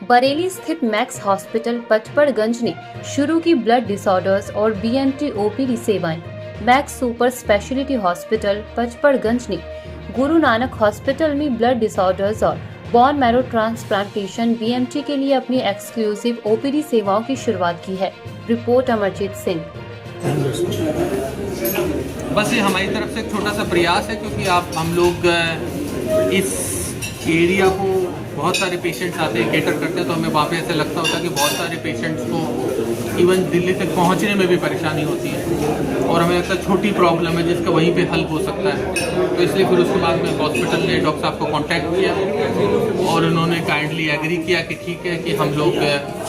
बरेली स्थित max hospital पचपड़गंज ने शुरू की ब्लड डिसऑर्डर्स और बीएमटी ओपीडी सेवाएं। मैक्स सुपर स्पेशलिटी हॉस्पिटल पचपड़गंज ने गुरु नानक हॉस्पिटल में ब्लड डिसऑर्डर्स और बोन मैरो ट्रांसप्लांटेशन बीएमटी के लिए अपनी एक्सक्लूसिव ओपीडी सेवाओं की शुरुआत की है। रिपोर्ट अमरजीत सिंह। बस ये हमारी तरफ से एक छोटा सा प्रयास है, क्योंकि हम लोग इस एरिया को बहुत सारे पेशेंट्स आते हैं, केटर करते हैं, तो हमें वहाँ पे ऐसा लगता होता है कि बहुत सारे पेशेंट्स को इवन दिल्ली तक पहुँचने में भी परेशानी होती है और हमें लगता है छोटी प्रॉब्लम है जिसका वहीं पे हल हो सकता है। तो इसलिए फिर उसके बाद में हॉस्पिटल ने डॉक्टर साहब को कांटेक्ट किया और उन्होंने काइंडली एग्री किया कि ठीक है कि हम लोग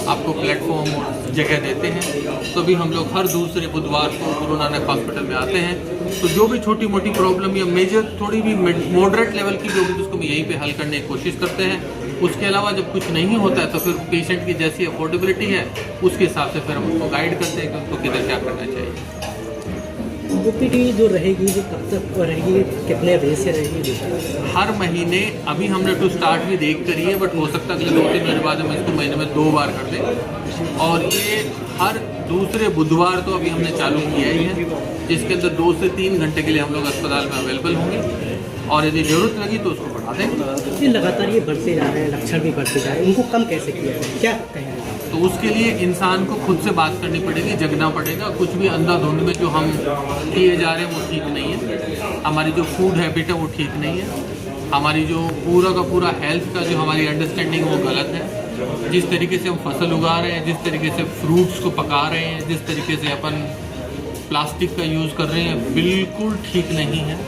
आपको प्लेटफॉर्म और जगह देते हैं। तो अभी हम लोग हर दूसरे बुधवार को गुरु नानक हॉस्पिटल में आते हैं, तो जो भी छोटी मोटी प्रॉब्लम या मेजर थोड़ी भी मॉडरेट लेवल की जो भी उसको हम यहीं पे हल करने की कोशिश करते हैं। उसके अलावा जब कुछ नहीं होता है तो फिर पेशेंट की जैसी अफोर्डेबिलिटी है उसके हिसाब से फिर हम उसको गाइड करते हैं कि उनको किधर क्या करना चाहिए। ओपीडी जो रहेगी वो कब तक रहेगी, कितने बजे से रहेगी? हर महीने अभी हमने टू स्टार्ट भी देख करी है, बट हो सकता है कि 2-3 महीने बाद हम इसको महीने में 2 बार कर दें। और ये हर दूसरे बुधवार तो अभी हमने चालू किया ही है, जिसके अंदर 2 से 3 घंटे के लिए हम लोग अस्पताल में अवेलेबल होंगे और यदि जरूरत लगी तो उसको बढ़ा देंगे। लगातार ये बढ़ते जा रहे हैं, लक्षण भी बढ़ते जा रहे हैं, उनको कम कैसे किया जाए, क्या कहेंगे? तो उसके लिए इंसान को खुद से बात करनी पड़ेगी, जगना पड़ेगा। कुछ भी अंधाधुंध में जो हम किए जा रहे हैं वो ठीक नहीं है। हमारी जो फूड हैबिट है वो ठीक नहीं है। हमारी जो पूरा का पूरा हेल्थ का जो हमारी अंडरस्टैंडिंग वो गलत है। जिस तरीके से हम फसल उगा रहे हैं, जिस तरीके से फ्रूट्स को पका रहे हैं, जिस तरीके से अपन प्लास्टिक का यूज़ कर रहे हैं, बिल्कुल ठीक नहीं है।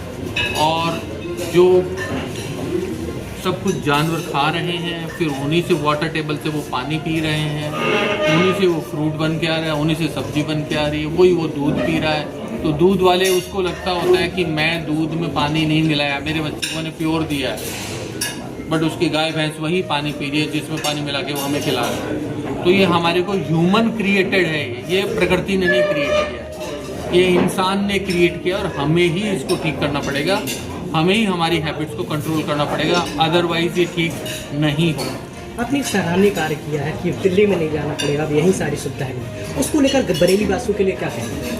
और जो सब कुछ जानवर खा रहे हैं, फिर उन्हीं से वाटर टेबल से वो पानी पी रहे हैं, उन्हीं से वो फ्रूट बन के आ रहा है, उन्हीं से सब्जी बन के आ रही है, वही वो दूध पी रहा है। तो दूध वाले उसको लगता होता है कि मैं दूध में पानी नहीं मिलाया, मेरे बच्चे को ने प्योर दिया है, बट उसकी गाय भैंस वही पानी पी रही है जिसमें पानी मिला के वो हमें खिला रहा है। तो ये हमारे को ह्यूमन क्रिएटेड है, ये प्रकृति ने नहीं क्रिएट किया, ये इंसान ने क्रिएट किया और हमें ही इसको ठीक करना पड़ेगा। हमें ही हमारी हैबिट्स को कंट्रोल करना पड़ेगा, अदरवाइज ये ठीक नहीं होगा। आपने सराहनीय कार्य किया है कि दिल्ली में नहीं जाना पड़ेगा, अब यही सारी सुविधाएं हैं, उसको लेकर बरेली वासियों के लिए क्या कहेंगे?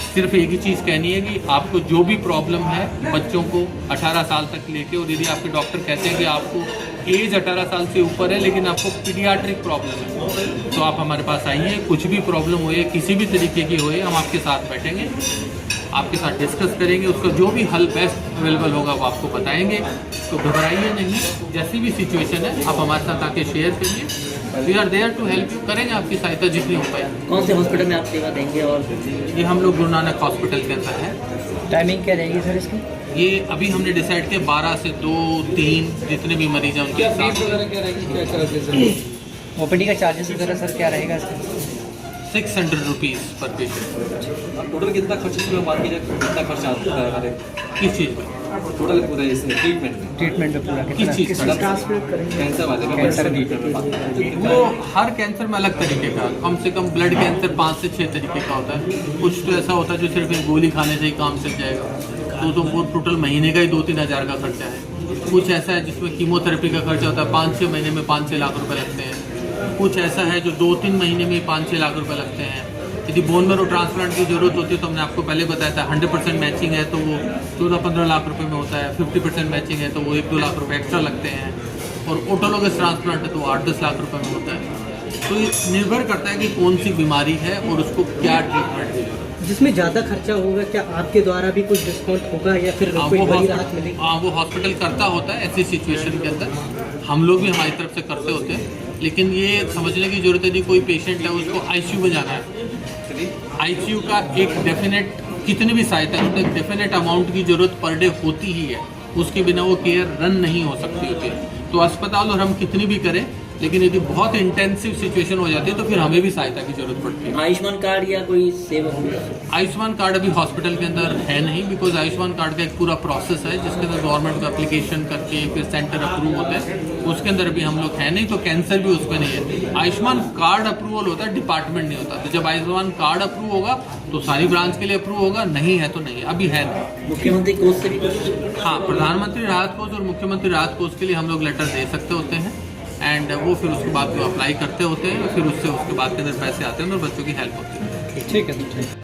सिर्फ एक ही चीज़ कहनी है कि आपको जो भी प्रॉब्लम है बच्चों को 18 साल तक लेके, और यदि आपके डॉक्टर कहते हैं कि आपको एज 18 साल से ऊपर है लेकिन आपको पीडियाट्रिक प्रॉब्लम है, तो आप हमारे पास आइए। कुछ भी प्रॉब्लम हो, किसी भी तरीके की हो, हम आपके साथ बैठेंगे, आपके साथ डिस्कस करेंगे, उसका जो भी हल बेस्ट अवेलेबल होगा वो आपको बताएंगे। तो घबराइए नहीं, जैसी भी सिचुएशन है आप हमारे साथ आके शेयर करिए। We are there to help you, करेंगे आपकी सहायता जितनी हो पाए। कौन से हॉस्पिटल में आप सेवा देंगे? और ये हम लोग गुरु नानक हॉस्पिटल के अंदर है। टाइमिंग क्या रहेगी सर इसकी? ये अभी हमने डिसाइड किया 12 से 2-3 जितने भी मरीज हैं उनके साथ। ओपीडी का चार्जेस वगैरह सर क्या रहेगा इसका? 600 रुपीज़ पर पेशेंट। टोटल कितना खर्च, इसमें बात की जाए कितना खर्च आता है किस चीज़ में? टोटल पूरा इसमें ट्रीटमेंट में पूरा किस चीज़ का? कैंसर वाले में कैंसर ट्रीटमेंट वो हर कैंसर में अलग तरीके का, कम से कम ब्लड कैंसर 5 से 6 तरीके का होता है। कुछ तो ऐसा होता है जो सिर्फ एक गोली खाने से ही काम चल जाएगा, तो वो टोटल महीने का ही 2-3 हज़ार का खर्चा है। कुछ ऐसा है जिसमें कीमोथेरेपी का खर्चा होता है, 5-6 महीने में 5-6 लाख रुपये लगते हैं। कुछ ऐसा है जो 2-3 महीने में 5-6 लाख रुपए लगते हैं। यदि बोन मैरो ट्रांसप्लांट की जरूरत होती है तो हमने आपको पहले बताया था 100% मैचिंग है तो वो 14-15 लाख रुपए में होता है, 50% मैचिंग है तो वो 1-2 लाख रुपए एक्स्ट्रा लगते हैं, और ऑटोलोगस ट्रांसप्लांट है तो 8-10 लाख रुपए में होता है। तो ये निर्भर करता है कि कौन सी बीमारी है और उसको क्या ट्रीटमेंट की जरूरत है। जिसमें ज़्यादा खर्चा होगा, क्या आपके द्वारा भी कुछ डिस्काउंट होगा या फिर कोई बड़ी राहत मिलेगी? हाँ, वो हॉस्पिटल करता होता है ऐसी सिचुएशन के अंदर, हम लोग भी हमारी तरफ से करते होते हैं। लेकिन ये समझने की जरूरत है कि कोई पेशेंट है उसको आईसीयू में जाना है, आईसीयू का एक डेफिनेट कितनी भी सहायता है, एक डेफिनेट अमाउंट की जरूरत पर डे होती ही है, उसके बिना वो केयर रन नहीं हो सकती होती है। तो अस्पताल और हम कितनी भी करें, लेकिन यदि बहुत इंटेंसिव सिचुएशन हो जाती है तो फिर हमें भी सहायता की जरूरत पड़ती है। आयुष्मान कार्ड या कोई सेवा? आयुष्मान कार्ड अभी हॉस्पिटल के अंदर है नहीं, बिकॉज आयुष्मान कार्ड का एक पूरा प्रोसेस है जिसके अंदर गवर्नमेंट को एप्लीकेशन करके फिर सेंटर अप्रूव होता है, उसके अंदर अभी हम लोग है नहीं। तो कैंसर भी उसमें नहीं है। आयुष्मान कार्ड अप्रूवल होता है, डिपार्टमेंट नहीं होता। तो जब आयुष्मान कार्ड अप्रूव होगा तो सारी ब्रांच के लिए अप्रूव होगा, नहीं है तो नहीं है, अभी है नहीं। मुख्यमंत्री कोष से भी? हाँ, प्रधानमंत्री राहत कोष और मुख्यमंत्री राहत कोष के लिए हम लोग लेटर दे सकते होते हैं। एंड वो फिर उसके बाद वो अप्लाई करते होते हैं, फिर उससे उसके बाद के अंदर पैसे आते हैं और बच्चों की हेल्प होती है। ठीक है।